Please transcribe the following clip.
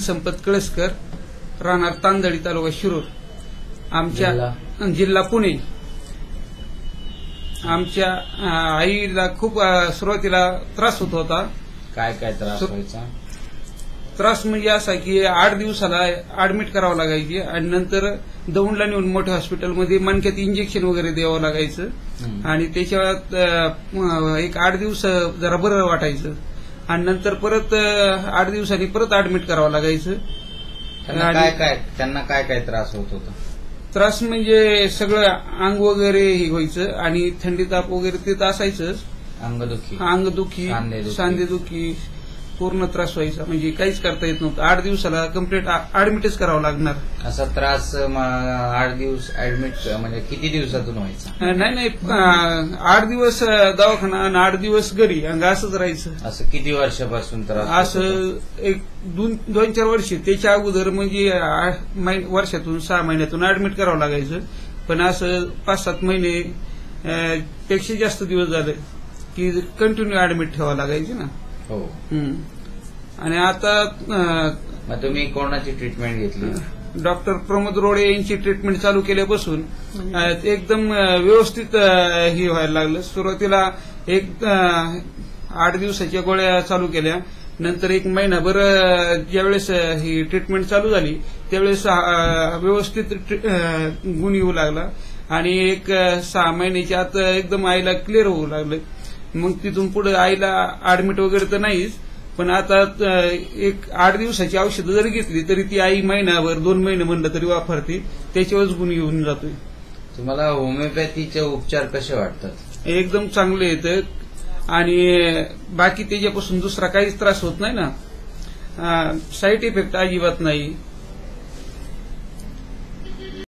संपत कळसकर, राहणार तांदळी, तालुका शिरूर, आमच्या जिल्हा पुणे. आमच्या आईला खूप सुरुवातीला त्रास होत होता. काय काय त्रास व्हायचा? त्रास म्हणजे असा की 8 दिवसाला ऍडमिट करावं लागायचे आणि नंतर दौंडला नेऊन मोठ्या हॉस्पिटलमध्ये मणक्यात इंजेक्शन वगैरे द्यावं लागायचं आणि त्याच्यात एक 8 दिवस जरा बरं वाटायचं आणि नंतर परत 8 दिवसांनी परत ऍडमिट करावं लागायचं. त्यांना काय काय त्रास होत होता? त्रास म्हणजे सगळं अंग वगैरे हे व्हायचं आणि थंडी ताप वगैरे ते तर असायचंच. अंगदुखी, सांधेदुखी, पूर्ण त्रास व्हायचा. म्हणजे काहीच करता येत नव्हतं. 8 दिवसाला कम्प्लीट ऍडमिटच करावं लागणार. असा त्रास 8 दिवस ऍडमिट म्हणजे किती दिवसातून व्हायचा? नाही 8 दिवस दवाखाना आणि 8 दिवस घरी असंच राहायचं. असं किती वर्षापासून त्रास? असं एक 2-4 वर्ष. त्याच्या अगोदर म्हणजे वर्षातून 6 महिन्यातून ऍडमिट करावं लागायचं. पण असं 5-7 महिने पेक्षा जास्त दिवस झाले की कंटिन्यू ऍडमिट ठेवावं लागायचे ना. हो. आणि आता मग तुम्ही कोणाची ट्रीटमेंट घेतली? डॉक्टर प्रमोद रोडे यांची ट्रीटमेंट चालू केल्यापासून एकदम व्यवस्थित हे व्हायला लागलं. सुरुवातीला 8 दिवसाच्या गोळ्या चालू केल्या. नंतर 1 महिनाभर ज्यावेळेस ही ट्रीटमेंट चालू झाली त्यावेळेस व्यवस्थित गुण येऊ लागला आणि 6 महिन्याच्या आत एकदम आईला क्लिअर होऊ लागलं. मग तिथून पुढे आईला ऍडमिट वगैरे तर नाहीच, पण आता 8 दिवसाची औषधं जरी घेतली तरी ती आई महिनाभर 2 महिने म्हणलं तरी वापरते. त्याच्यावरच गुण येऊन जातोय. तुम्हाला होमिओपॅथीचे उपचार कसे वाटतात? एकदम चांगले येतं आणि बाकी त्याच्यापासून दुसरा काहीच त्रास होत नाही ना. साईड इफेक्ट अजिबात नाही.